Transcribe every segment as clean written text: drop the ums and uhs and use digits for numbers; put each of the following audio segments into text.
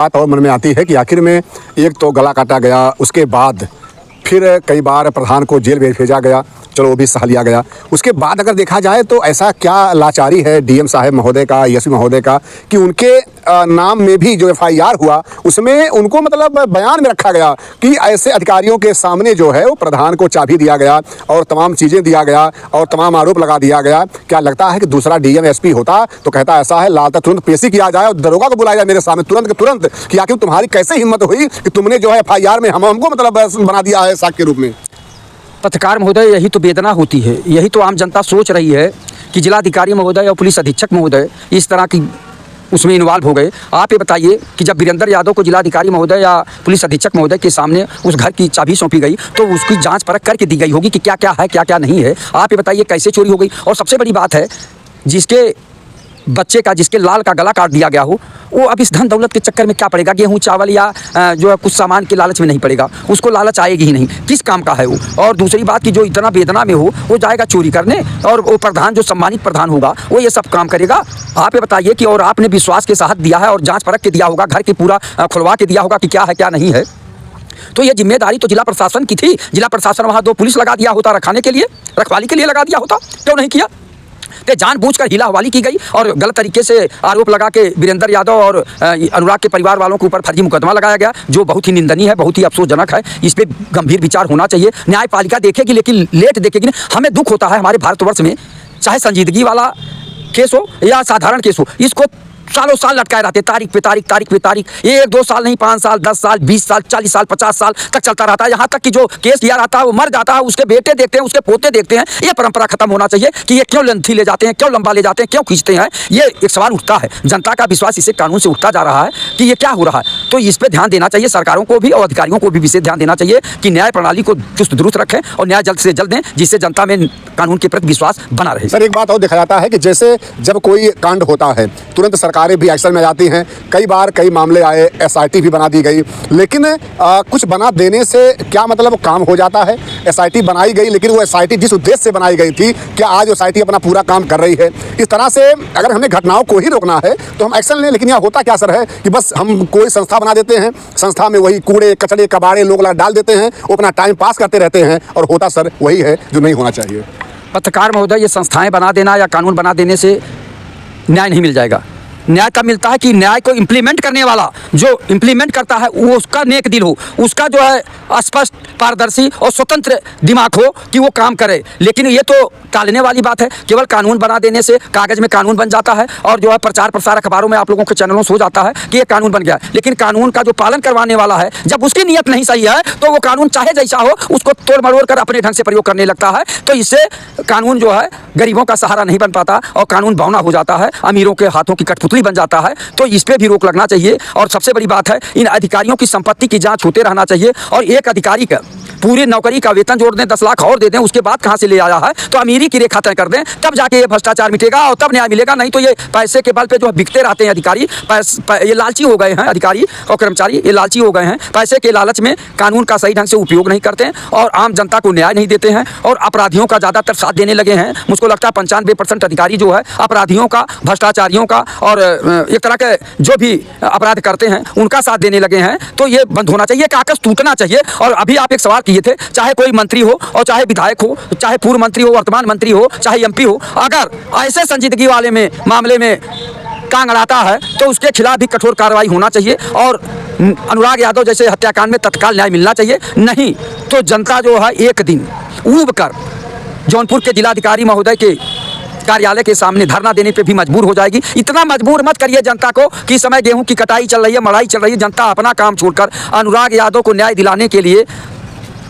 बात और मन में आती है कि आखिर में एक तो गला काटा गया, उसके बाद फिर कई बार प्रधान को जेल भेजा गया, चलो वो भी सह लिया गया। उसके बाद अगर देखा जाए तो ऐसा क्या लाचारी है डीएम साहब महोदय का, एसपी महोदय का, कि उनके नाम में भी जो एफआईआर हुआ उसमें उनको मतलब बयान में रखा गया कि ऐसे अधिकारियों के सामने जो है वो प्रधान को चाबी दिया गया और तमाम चीज़ें दिया गया और तमाम आरोप लगा दिया गया। क्या लगता है कि दूसरा डीएम एसपी होता तो कहता ऐसा है, लाता तुरंत पेशी किया जाए और दरोगा को बुलाया जाए मेरे सामने तुरंत के तुरंत कि आखिर तुम्हारी कैसे हिम्मत हुई कि तुमने जो है एफआईआर में हमको मतलब बना दिया है साक्ष्य के रूप में। पत्रकार महोदय, यही तो वेदना होती है, यही तो आम जनता सोच रही है कि जिलाधिकारी महोदय और पुलिस अधीक्षक महोदय इस तरह की उसमें इन्वॉल्व हो गए। आप ये बताइए कि जब वीरेंद्र यादव को जिलाधिकारी महोदय या पुलिस अधीक्षक महोदय के सामने उस घर की चाबी सौंपी गई तो उसकी जांच परख करके दी गई होगी कि क्या क्या है क्या क्या नहीं है। आप ये बताइए कैसे चोरी हो गई। और सबसे बड़ी बात है, जिसके बच्चे का, जिसके लाल का गला काट दिया गया हो, वो अब इस धन दौलत के चक्कर में क्या पड़ेगा, गेहूं चावल या जो है कुछ सामान के लालच में नहीं पड़ेगा, उसको लालच आएगी ही नहीं, किस काम का है वो। और दूसरी बात कि जो इतना वेदना में हो वो जाएगा चोरी करने, और वो प्रधान जो सम्मानित प्रधान होगा वो ये सब काम करेगा। आप ये बताइए कि और आपने विश्वास के साथ दिया है और जाँच परख के दिया होगा, घर के पूरा खुलवा के दिया होगा कि क्या है क्या नहीं है। तो ये जिम्मेदारी तो जिला प्रशासन की थी। जिला प्रशासन वहाँ 2 पुलिस लगा दिया होता, रखाने के लिए, रखवाली के लिए लगा दिया होता, क्यों नहीं किया। तो जानबूझकर हिला हवाली की गई और गलत तरीके से आरोप लगा के वीरेंद्र यादव और अनुराग के परिवार वालों के ऊपर फर्जी मुकदमा लगाया गया, जो बहुत ही निंदनीय है, बहुत ही अफसोसजनक है। इस पर गंभीर विचार होना चाहिए। न्यायपालिका देखेगी लेकिन लेट देखेगी नहीं। हमें दुख होता है हमारे भारतवर्ष में, चाहे संजीदगी वाला केस हो या साधारण केस हो, इसको सालों साल लटकाए रहते, तारीख पे तारीख, तारीख पे तारीख। 1-2 साल नहीं, 5 साल, 10 साल, 20 साल, 40 साल, 50 साल तक चलता रहता है। यहाँ तक कि जो केस किया रहता है वो मर जाता है, उसके बेटे देखते हैं, उसके पोते देखते हैं। ये परंपरा खत्म होना चाहिए कि ये क्यों लंथी ले जाते हैं, क्यों लंबा ले जाते हैं, क्यों खींचते हैं। ये एक सवाल उठता है, जनता का विश्वास इससे कानून से उठता जा रहा है कि ये क्या हो रहा है। तो इस पर ध्यान देना चाहिए सरकारों को भी और अधिकारियों को भी विशेष ध्यान देना चाहिए कि न्याय प्रणाली को चुस्त दुरुस्त रखें और न्याय जल्द से जल्द दें, जिससे जनता में कानून के प्रति विश्वास बना रहे। सर, एक बात और देखा जाता है कि जैसे जब कोई कांड होता है तुरंत सरकारें भी एक्शन में जाती हैं। कई बार कई मामले आए, एसआईटी भी बना दी गई, लेकिन कुछ बना देने से क्या मतलब काम हो जाता है। एसआईटी बनाई गई लेकिन वो एसआईटी जिस उद्देश्य से बनाई गई थी, क्या आज एसआईटी अपना पूरा काम कर रही है। इस तरह से अगर हमें घटनाओं को ही रोकना है तो हम एक्शन लें, लेकिन यहाँ होता क्या सर है कि बस हम कोई संस्था बना देते हैं, संस्था में वही कूड़े कचड़े कबाड़े लोग डाल देते हैं, वो अपना टाइम पास करते रहते हैं और होता सर वही है जो नहीं होना चाहिए। पत्रकार महोदय, ये संस्थाएं बना देना या कानून बना देने से न्याय नहीं मिल जाएगा। न्याय तब मिलता है कि न्याय को इम्प्लीमेंट करने वाला, जो इम्प्लीमेंट करता है वो उसका नेक दिल हो, उसका जो है स्पष्ट, पारदर्शी और स्वतंत्र दिमाग हो कि वो काम करे। लेकिन ये तो टालने वाली बात है। केवल कानून बना देने से कागज में कानून बन जाता है और जो है प्रचार प्रसार अखबारों में आप लोगों के चैनलों से हो जाता है कि ये कानून बन गया। लेकिन कानून का जो पालन करवाने वाला है, जब उसकी नीयत नहीं सही है तो वो कानून चाहे जैसा हो उसको तोड़ मरोड़ कर अपने ढंग से प्रयोग करने लगता है। तो इससे कानून जो है गरीबों का सहारा नहीं बन पाता और कानून बौना हो जाता है, अमीरों के हाथों की कठपुतली बन जाता है। तो इस पे भी रोक लगना चाहिए। और सबसे बड़ी बात है, इन अधिकारियों की संपत्ति की जांच होते रहना चाहिए और एक अधिकारी का पूरी नौकरी का वेतन जोड़ दें, 10 लाख और दे दें, उसके बाद कहां से ले आया है तो अमीरी की रेखा तय कर दें, तब जाके ये भ्रष्टाचार मिटेगा और तब न्याय मिलेगा। नहीं तो ये पैसे के बल पे जो बिकते रहते हैं अधिकारी, ये लालची हो गए हैं, अधिकारी और कर्मचारी ये लालची हो गए हैं। पैसे के लालच में कानून का सही ढंग से उपयोग नहीं करते हैं और आम जनता को न्याय नहीं देते हैं और अपराधियों का ज़्यादातर साथ देने लगे हैं। मुझको लगता है 95% अधिकारी जो है अपराधियों का, भ्रष्टाचारियों का और एक तरह के जो भी अपराध करते हैं उनका साथ देने लगे हैं। तो ये बंद होना चाहिए, कागज टूटना चाहिए। और अभी आप एक सवाल किए थे, चाहे कोई मंत्री हो और चाहे विधायक हो, चाहे पूर्व मंत्री हो, वर्तमान मंत्री हो, चाहे एमपी हो, अगर ऐसे संजीदगी वाले में मामले में कांग अड़ाता है तो उसके खिलाफ भी कठोर कार्रवाई होना चाहिए और अनुराग यादव जैसे हत्याकांड में तत्काल न्याय मिलना चाहिए। नहीं तो जनता जो है एक दिन ऊब कर जौनपुर के जिलाधिकारी महोदय के कार्यालय के सामने धरना देने पे भी मजबूर हो जाएगी। इतना मजबूर मत करिए जनता को कि इस समय गेहूं की कटाई चल रही है, मड़ाई चल रही है। जनता अपना काम छोड़कर अनुराग यादव को न्याय दिलाने के लिए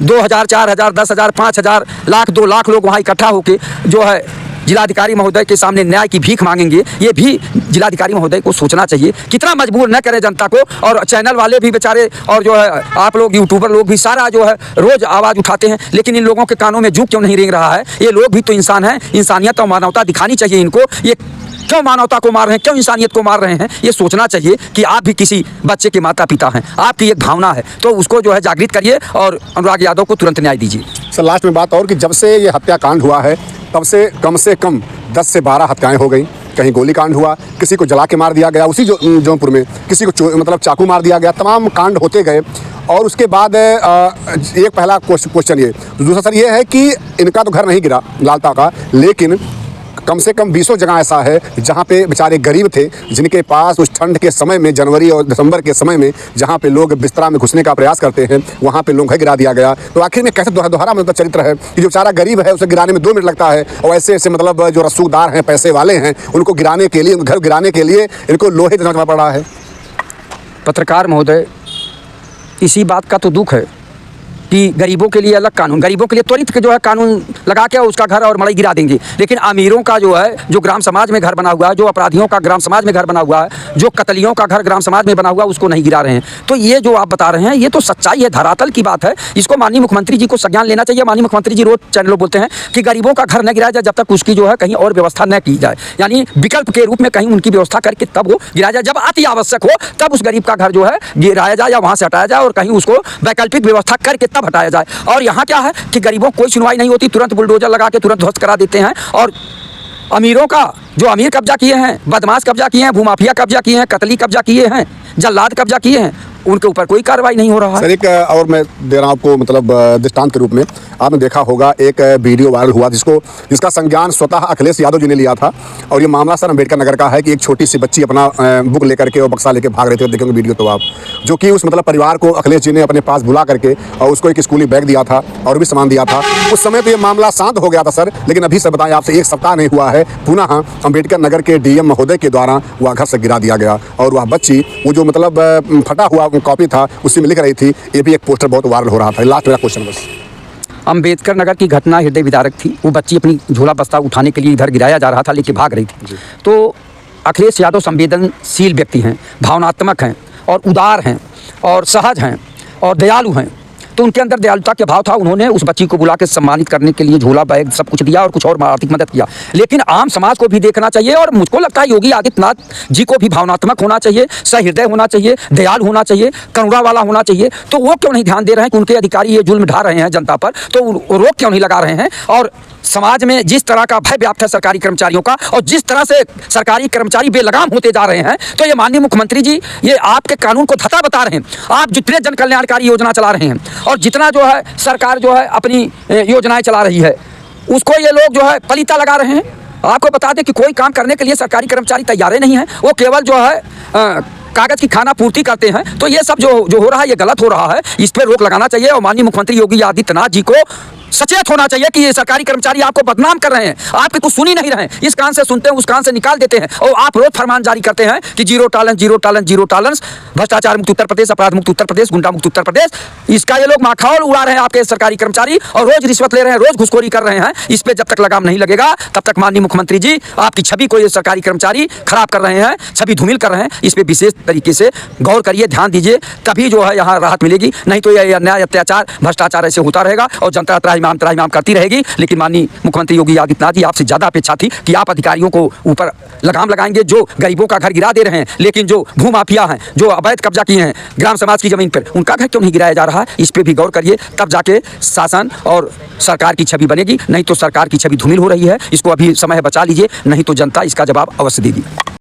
2000, 4000, 10,000, 5,000, लाख, 2 लाख लोग वहाँ इकट्ठा होकर जो है जिलाधिकारी महोदय के सामने न्याय की भीख मांगेंगे। ये भी जिलाधिकारी महोदय को सोचना चाहिए। कितना मजबूर न करें जनता को। और चैनल वाले भी बेचारे और जो है आप लोग यूट्यूबर लोग भी सारा जो है रोज़ आवाज़ उठाते हैं, लेकिन इन लोगों के कानों में जूं क्यों नहीं रेंग रहा है। ये लोग भी तो इंसान हैं, इंसानियत और मानवता दिखानी चाहिए इनको। ये क्यों मानवता को मार रहे हैं, क्यों इंसानियत को मार रहे हैं, ये सोचना चाहिए कि आप भी किसी बच्चे के माता पिता हैं, आपकी एक भावना है, तो उसको जो है जागृत करिए और अनुराग यादव को तुरंत न्याय दीजिए। सर, लास्ट में बात और कि जब से ये हत्याकांड हुआ है तब से कम 10 से 12 हत्याएं हो गई। कहीं गोलीकांड हुआ, किसी को जला के मार दिया गया उसी जौनपुर में, किसी को मतलब चाकू मार दिया गया, तमाम कांड होते गए। और उसके बाद एक पहला क्वेश्चन ये, दूसरा सर ये है कि इनका तो घर नहीं गिरा लालता का, लेकिन कम से कम 20 जगह ऐसा है जहाँ पे बेचारे गरीब थे, जिनके पास उस ठंड के समय में, जनवरी और दिसंबर के समय में, जहाँ पे लोग बिस्तरा में घुसने का प्रयास करते हैं, वहाँ पे लोग घर गिरा दिया गया। तो आखिर में कैसे दोहरा मतलब चरित्र है कि जो बेचारा गरीब है उसे गिराने में 2 मिनट लगता है, और ऐसे ऐसे मतलब जो रसूखदार हैं, पैसे वाले हैं, उनको गिराने के लिए, घर गिराने के लिए इनको लोहे जमाना पड़ रहा है। पत्रकार महोदय, इसी बात का तो दुख है कि गरीबों के लिए अलग कानून, गरीबों के लिए त्वरित जो है कानून लगा के उसका घर और मड़ई गिरा देंगे, लेकिन अमीरों का जो है, जो ग्राम समाज में घर बना हुआ है, जो अपराधियों का ग्राम समाज में घर बना हुआ है, जो कतलियों का घर ग्राम समाज में बना हुआ है, उसको नहीं गिरा रहे हैं। तो ये जो आप बता रहे हैं ये तो सच्चाई है, धरातल की बात है। इसको माननीय मुख्यमंत्री जी को संज्ञान लेना चाहिए। माननीय मुख्यमंत्री जी रोज चैनलों बोलते हैं कि गरीबों का घर न गिराया जाए जब तक उसकी जो है कहीं और व्यवस्था न की जाए, यानी विकल्प के रूप में कहीं उनकी व्यवस्था करके तब वो गिराया जाए। जब अति आवश्यक हो तब उस गरीब का घर जो है गिराया जाए या वहाँ से हटाया जाए और कहीं उसको वैकल्पिक व्यवस्था करके तब हटाया जाए। और यहाँ क्या है कि गरीबों कोई सुनवाई नहीं होती, तुरंत बुलडोजर लगा के तुरंत ध्वस्त करा देते हैं। और अमीरों का जो अमीर कब्जा किए हैं, बदमाश कब्जा किए हैं, भूमाफिया कब्जा किए हैं, कतली कब्जा किए हैं, जल्लाद कब्जा किए हैं, उनके ऊपर कोई कार्रवाई नहीं हो रहा है। सर एक और मैं दे रहा हूँ आपको मतलब दृष्टांत के रूप में, आपने देखा होगा एक वीडियो वायरल हुआ जिसका संज्ञान स्वतः अखिलेश यादव जी ने लिया था। और ये मामला सर अम्बेडकर नगर का है कि एक छोटी सी बच्ची अपना बुक लेकर के और बक्सा लेके भाग रहे थे, देखेंगे वीडियो तो आप, जो कि उस मतलब परिवार को अखिलेश जी ने अपने पास बुला करके और उसको एक स्कूली बैग दिया था और भी सामान दिया था। उस समय तो ये मामला शांत हो गया था सर, लेकिन अभी सर बताएं आपसे, 1 सप्ताह नहीं हुआ है, पुनः अम्बेडकर नगर के डीएम महोदय के द्वारा वह घर से गिरा दिया गया। और वह बच्ची, वो जो मतलब फटा हुआ कॉपी था उससे लिख रही थी। ये भी एक पोस्टर बहुत वायरल हो रहा था। लास्ट मेरा क्वेश्चन बस, अम्बेडकर नगर की घटना हृदय विदारक थी। वो बच्ची अपनी झोला बस्ता उठाने के लिए इधर गिराया जा रहा था, लेके भाग रही थी। तो अखिलेश यादव संवेदनशील व्यक्ति हैं, भावनात्मक हैं और उदार हैं और सहज हैं और दयालु हैं। तो उनके अंदर दयालुता के भाव था। उन्होंने उस बच्ची को बुला के सम्मानित करने के लिए झोला बैग सब कुछ दिया और कुछ और आर्थिक मदद किया। लेकिन आम समाज को भी देखना चाहिए और मुझको लगता है योगी आदित्यनाथ जी को भी भावनात्मक होना चाहिए, सहृदय होना चाहिए, दयालु होना चाहिए, करुणा वाला होना चाहिए। तो वो क्यों नहीं ध्यान दे रहे हैं कि उनके अधिकारी ये जुल्म ढा रहे हैं जनता पर, तो रोक क्यों नहीं लगा रहे हैं? और समाज में जिस तरह का भय व्याप्त है सरकारी कर्मचारियों का और जिस तरह से सरकारी कर्मचारी बेलगाम होते जा रहे हैं, तो ये माननीय मुख्यमंत्री जी ये आपके कानून को धता बता रहे हैं। आप जितने जन कल्याणकारी योजना चला रहे हैं और जितना जो है सरकार जो है अपनी योजनाएं चला रही है, उसको ये लोग जो है पलीता लगा रहे हैं। आपको बता दें कि कोई काम करने के लिए सरकारी कर्मचारी तैयार नहीं है, वो केवल जो है कागज की खाना पूर्ति करते हैं। तो ये सब जो हो रहा है ये गलत हो रहा है, इस पर रोक लगाना चाहिए। और माननीय मुख्यमंत्री योगी आदित्यनाथ जी को सचेत होना चाहिए कि ये सरकारी कर्मचारी आपको बदनाम कर रहे हैं, आपके कुछ सुन ही नहीं रहे हैं। इस कान से सुनते हैं, उस कान से निकाल देते हैं। और आप रोज फरमान जारी करते हैं कि zero tolerance, zero tolerance, zero tolerance, भ्रष्टाचार मुक्त उत्तर प्रदेश, अपराध मुक्त उत्तर प्रदेश, गुंडा मुक्त उत्तर प्रदेश। इसका ये लोग माखौल उड़ा रहे हैं आपके सरकारी कर्मचारी, और रोज रिश्वत ले रहे हैं, रोज घुसखोरी कर रहे हैं। इस पर जब तक लगाम नहीं लगेगा तब तक माननीय मुख्यमंत्री जी आपकी छवि को ये सरकारी कर्मचारी खराब कर रहे हैं, छवि धूमिल कर रहे हैं। इस पर विशेष तरीके से गौर करिए, ध्यान दीजिए, तभी जो है यहाँ राहत मिलेगी। नहीं तो ये अन्याय, अत्याचार, भ्रष्टाचार ऐसे होता रहेगा और जनता त्राहिमाम करती रहेगी। लेकिन माननीय मुख्यमंत्री योगी आदित्यनाथ जी, आपसे ज्यादा अपेक्षा थी कि आप अधिकारियों को ऊपर लगाम लगाएंगे जो गरीबों का घर गिरा दे रहे हैं, लेकिन जो भूमाफिया हैं, जो अवैध कब्जा किए हैं ग्राम समाज की जमीन पर, उनका घर क्यों नहीं गिराया जा रहा है? इस पे भी गौर करिए, तब जाके शासन और सरकार की छवि बनेगी। नहीं तो सरकार की छवि धूमिल हो रही है। इसको अभी समय बचा लीजिए, नहीं तो जनता इसका जवाब अवश्य देगी।